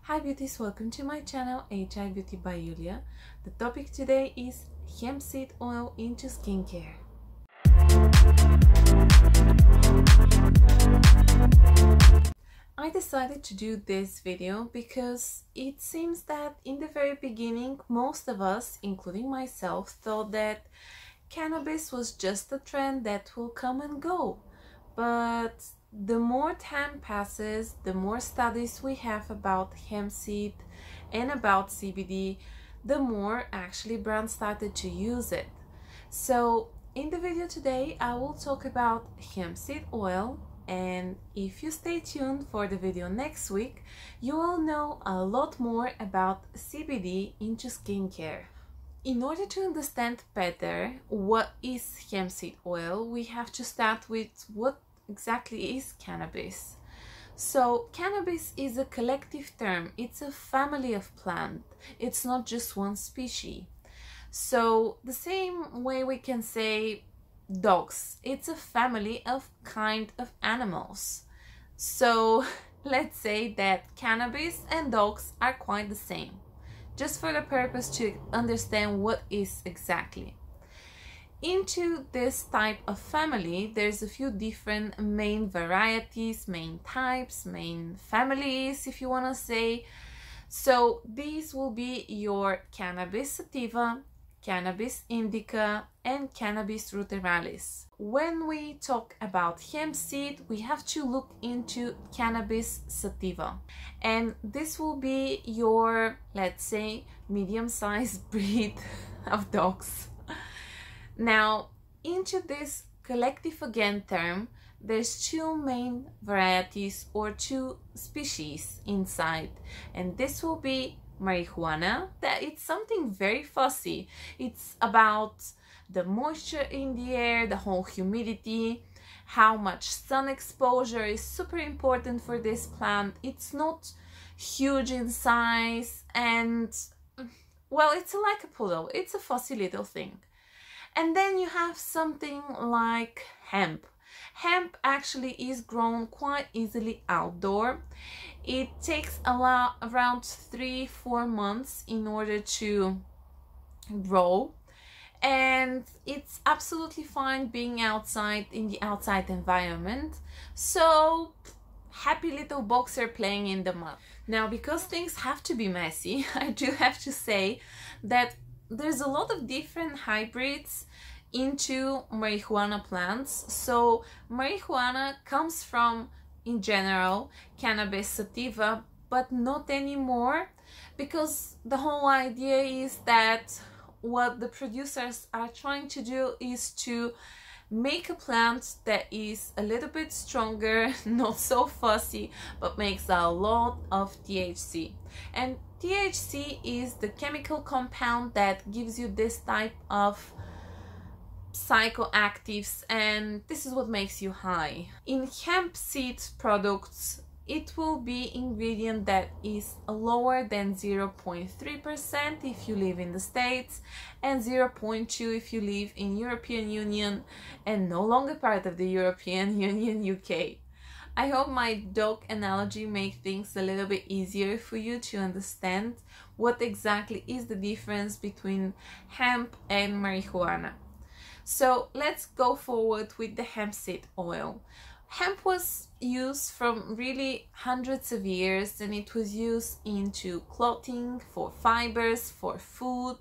Hi beauties, welcome to my channel H.ealthy by Yulia. The topic today is hemp seed oil into skincare. I decided to do this video because it seems that in the very beginning most of us, including myself, thought that cannabis was just a trend that will come and go. But the more time passes, the more studies we have about hemp seed and about CBD, the more actually brands started to use it. So in the video today I will talk about hemp seed oil, and if you stay tuned for the video next week, you will know a lot more about CBD into skincare. In order to understand better what is hemp seed oil, we have to start with what exactly is cannabis. So cannabis is a collective term. It's a family of plant. It's not just one species. So the same way we can say dogs, it's a family of kind of animals. So let's say that cannabis and dogs are quite the same, just for the purpose to understand what is exactly. Into this type of family, there's a few different main varieties, main types, main families, if you want to say. So these will be your cannabis sativa, cannabis indica, and cannabis ruderalis. When we talk about hemp seed, we have to look into cannabis sativa, and this will be your, let's say, medium-sized breed of dogs. Now, into this collective again term, there's two main varieties or two species inside, and this will be marijuana. That it's something very fussy. It's about the moisture in the air, the whole humidity, how much sun exposure is super important for this plant. It's not huge in size, and well, it's like a poodle. It's a fussy little thing. And then you have something like hemp. Hemp actually is grown quite easily outdoor. It takes around 3-4 months in order to grow, and it's absolutely fine being outside in the outside environment. So happy little boxer playing in the mud. Now, because things have to be messy, I do have to say that there's a lot of different hybrids into marijuana plants. So marijuana comes from, in general, cannabis sativa, but not anymore, because the whole idea is that what the producers are trying to do is to make a plant that is a little bit stronger, not so fussy, but makes a lot of THC. And THC is the chemical compound that gives you this type of psychoactives, and this is what makes you high. In hemp seed products, it will be ingredient that is lower than 0.3% if you live in the States, and 0.2 if you live in European Union and no longer part of the European Union, UK. I hope my dog analogy makes things a little bit easier for you to understand what exactly is the difference between hemp and marijuana. So let's go forward with the hemp seed oil. Hemp was used from really hundreds of years, and it was used into clothing, for fibers, for food,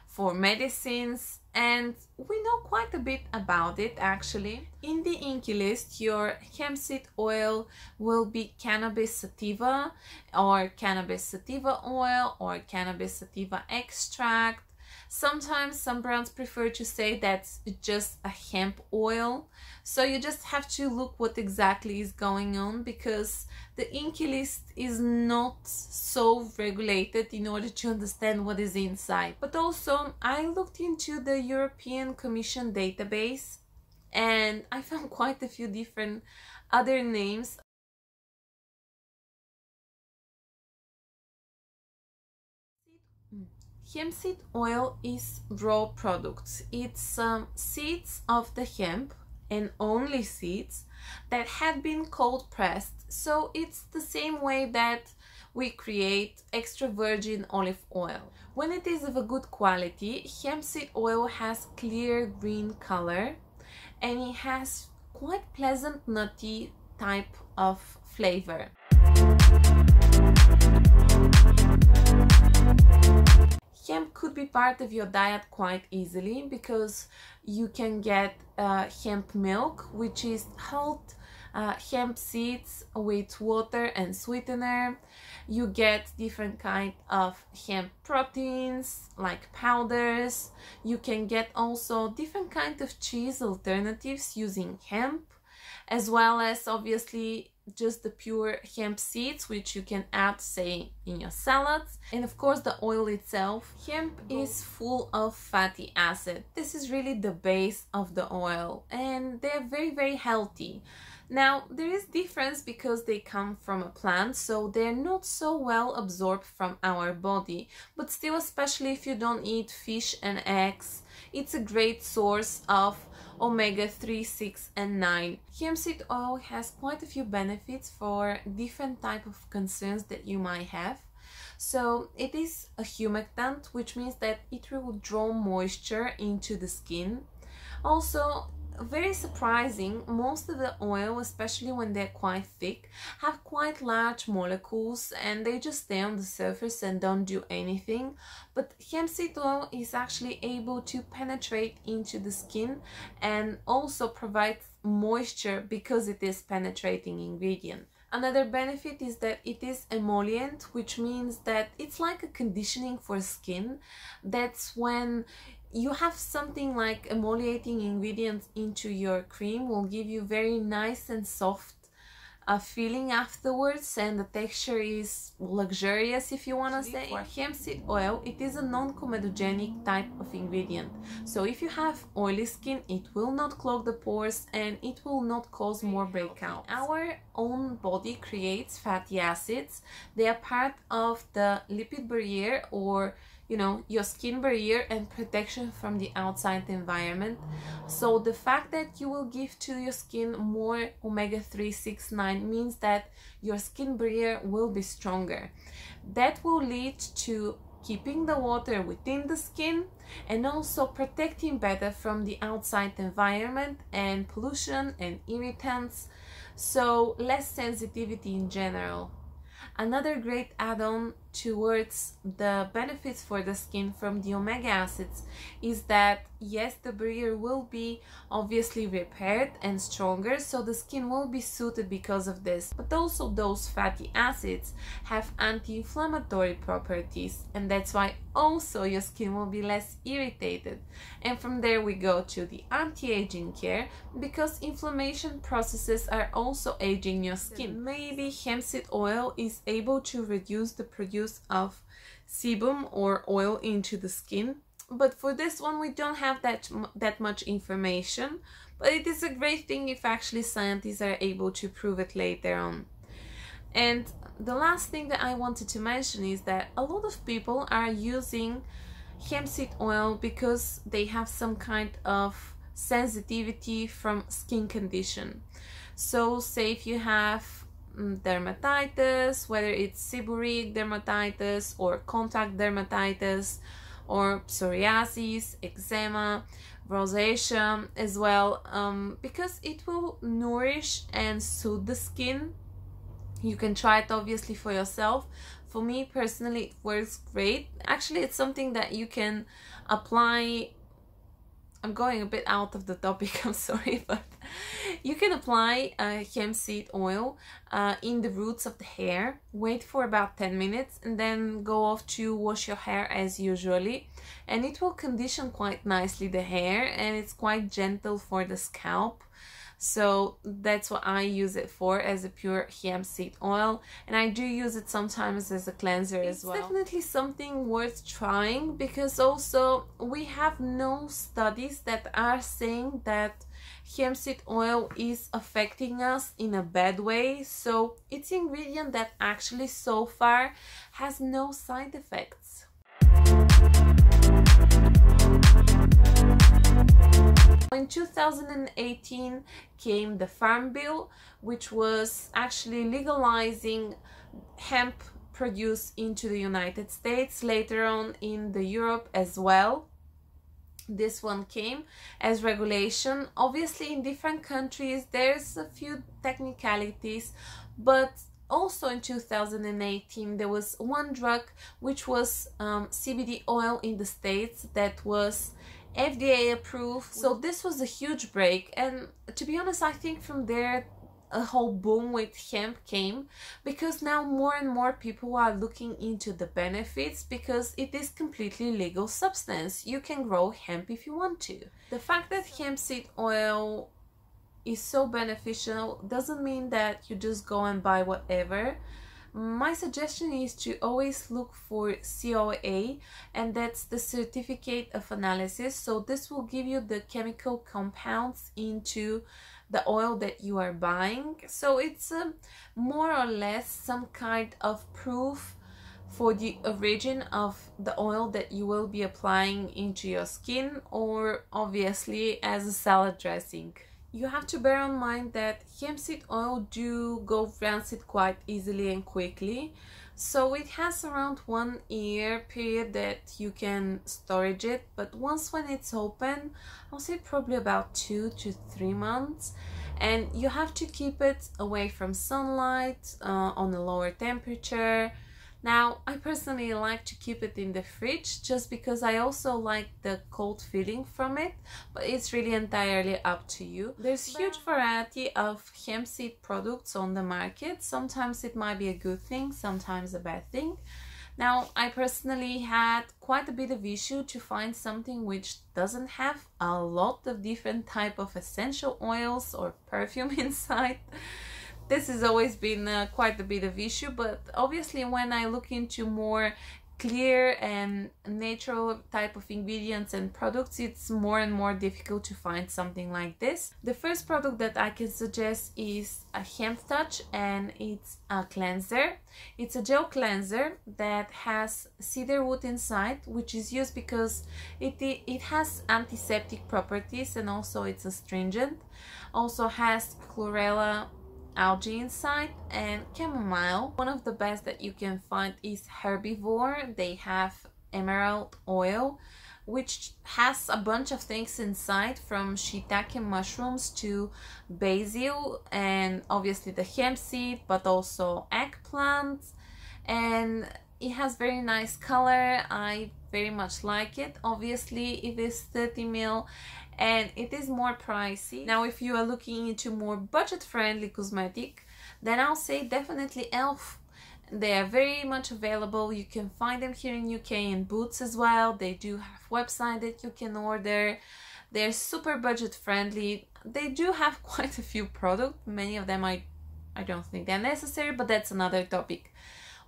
for medicines, and we know quite a bit about it actually. In the INCI list, your hemp seed oil will be cannabis sativa, or cannabis sativa oil, or cannabis sativa extract. Sometimes some brands prefer to say that's just a hemp oil, so you just have to look what exactly is going on, because the INCI list is not so regulated in order to understand what is inside. But also I looked into the European Commission database and I found quite a few different other names. Hemp seed oil is raw products. It's seeds of the hemp, and only seeds that had been cold pressed. So it's the same way that we create extra virgin olive oil. When it is of a good quality, hemp seed oil has clear green color and it has quite pleasant nutty type of flavor. Hemp could be part of your diet quite easily because you can get hemp milk, which is whole hemp seeds with water and sweetener. You get different kind of hemp proteins like powders. You can get also different kind of cheese alternatives using hemp, as well as obviously just the pure hemp seeds, which you can add, say, in your salads. And of course the oil itself. Hemp is full of fatty acid. This is really the base of the oil, and they're very healthy. Now there is difference because they come from a plant, so they're not so well absorbed from our body, but still, especially if you don't eat fish and eggs, it's a great source of omega-3, 6 and 9. Hemp seed oil has quite a few benefits for different type of concerns that you might have. So it is a humectant, which means that it will draw moisture into the skin. Also, very surprising, most of the oil, especially when they're quite thick, have quite large molecules and they just stay on the surface and don't do anything. But hemp seed oil is actually able to penetrate into the skin and also provide moisture because it is penetrating ingredient. Another benefit is that it is emollient, which means that it's like a conditioning for skin. That's when you have something like emollienting ingredients into your cream, will give you very nice and soft feeling afterwards, and the texture is luxurious, if you want to say. For hemp seed oil, it is a non-comedogenic type of ingredient, so if you have oily skin, it will not clog the pores and it will not cause more breakouts. Our own body creates fatty acids. They are part of the lipid barrier, or your skin barrier and protection from the outside environment. So the fact that you will give to your skin more omega-3, 6, 9 means that your skin barrier will be stronger. That will lead to keeping the water within the skin and also protecting better from the outside environment and pollution and irritants, so less sensitivity in general. Another great add-on towards the benefits for the skin from the omega acids is that yes, the barrier will be obviously repaired and stronger, so the skin will be suited because of this, but also those fatty acids have anti-inflammatory properties, and that's why also your skin will be less irritated. And from there we go to the anti-aging care, because inflammation processes are also aging your skin. Maybe hemp seed oil is able to reduce the produce of sebum or oil into the skin, but for this one we don't have that much information, but it is a great thing if actually scientists are able to prove it later on. And the last thing that I wanted to mention is that a lot of people are using hemp seed oil because they have some kind of sensitivity from skin condition. So say if you have dermatitis, whether it's seborrheic dermatitis or contact dermatitis or psoriasis, eczema, rosacea as well, because it will nourish and soothe the skin. You can try it obviously for yourself. For me personally, it works great. Actually, it's something that you can apply. I'm going a bit out of the topic, I'm sorry, but you can apply hemp seed oil in the roots of the hair, wait for about 10 minutes and then go off to wash your hair as usually, and it will condition quite nicely the hair, and it's quite gentle for the scalp. So that's what I use it for, as a pure hemp seed oil, and I do use it sometimes as a cleanser as well. It's definitely something worth trying, because also we have no studies that are saying that hemp seed oil is affecting us in a bad way, so it's an ingredient that actually so far has no side effects. In 2018 came the Farm Bill, which was actually legalizing hemp produce into the United States, later on in the Europe as well. This one came as regulation. Obviously in different countries there's a few technicalities, but also in 2018 there was one drug which was CBD oil in the States that was FDA approved. So this was a huge break, and to be honest, I think from there a whole boom with hemp came, because now more and more people are looking into the benefits, because it is completely legal substance. You can grow hemp if you want to. The fact that hemp seed oil is so beneficial doesn't mean that you just go and buy whatever. My suggestion is to always look for COA, and that's the certificate of analysis. So this will give you the chemical compounds into the oil that you are buying. So it's more or less some kind of proof for the origin of the oil that you will be applying into your skin, or obviously as a salad dressing. You have to bear in mind that hemp seed oil do go rancid quite easily and quickly, so it has around 1 year period that you can storage it, but once when it's open, I'll say probably about 2 to 3 months, and you have to keep it away from sunlight, on a lower temperature. Now, I personally like to keep it in the fridge just because I also like the cold feeling from it, but it's really entirely up to you. There's huge variety of hemp seed products on the market. Sometimes it might be a good thing, sometimes a bad thing. Now, I personally had quite a bit of issue to find something which doesn't have a lot of different type of essential oils or perfume inside. This has always been quite a bit of issue, but obviously when I look into more clear and natural type of ingredients and products, it's more and more difficult to find something like this. The first product that I can suggest is a Hemp Touch, and it's a cleanser. It's a gel cleanser that has cedar wood inside, which is used because it has antiseptic properties, and also it's astringent. Also has chlorella algae inside and chamomile. One of the best that you can find is Herbivore. They have emerald oil, which has a bunch of things inside, from shiitake mushrooms to basil, and obviously the hemp seed, but also eggplant, and it has very nice color. I very much like it. Obviously it is 30 ml and it is more pricey. Now, if you are looking into more budget-friendly cosmetic, then I'll say definitely e.l.f. They are very much available. You can find them here in UK in Boots as well. They do have website that you can order. They're super budget-friendly. They do have quite a few products. Many of them I don't think they're necessary, but that's another topic.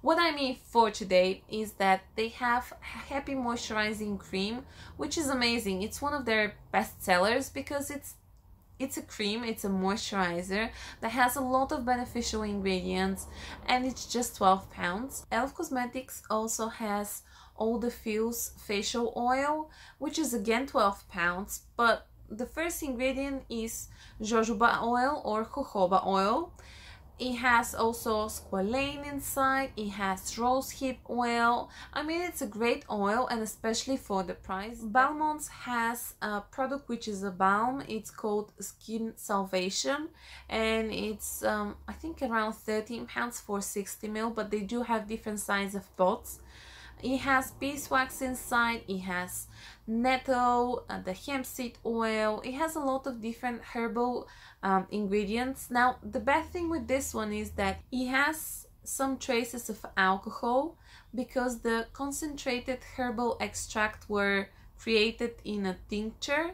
What I mean for today is that they have Happy Moisturizing Cream, which is amazing. It's one of their best sellers because it's a cream, it's a moisturizer that has a lot of beneficial ingredients, and it's just £12. e.l.f. Cosmetics also has All the Feels facial oil, which is again £12, but the first ingredient is jojoba oil or jojoba oil. It has also squalane inside, it has rosehip oil. I mean, it's a great oil, and especially for the price. Balmond's has a product which is a balm. It's called Skin Salvation, and it's I think around £13 for 60 ml, but they do have different sizes of pots. It has beeswax inside, it has nettle, the hemp seed oil. It has a lot of different herbal ingredients. Now, the bad thing with this one is that it has some traces of alcohol because the concentrated herbal extract were created in a tincture.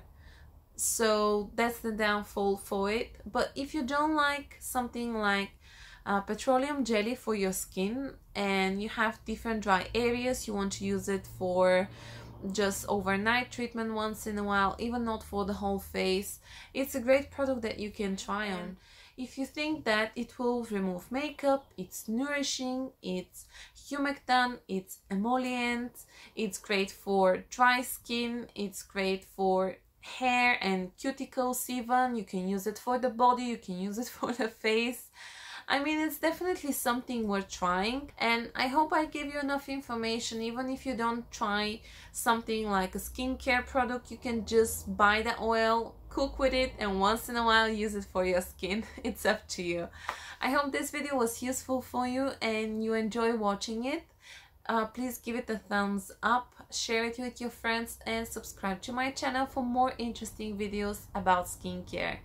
So that's the downfall for it. But if you don't like something like petroleum jelly for your skin, and you have different dry areas, you want to use it for just overnight treatment once in a while, even not for the whole face, it's a great product that you can try on. If you think that it will remove makeup, it's nourishing, it's humectant, it's emollient, it's great for dry skin, it's great for hair and cuticles even. You can use it for the body, you can use it for the face. I mean, it's definitely something worth trying, and I hope I gave you enough information. Even if you don't try something like a skincare product, you can just buy the oil, cook with it, and once in a while use it for your skin. It's up to you. I hope this video was useful for you and you enjoy watching it. Please give it a thumbs up, share it with your friends, and subscribe to my channel for more interesting videos about skincare.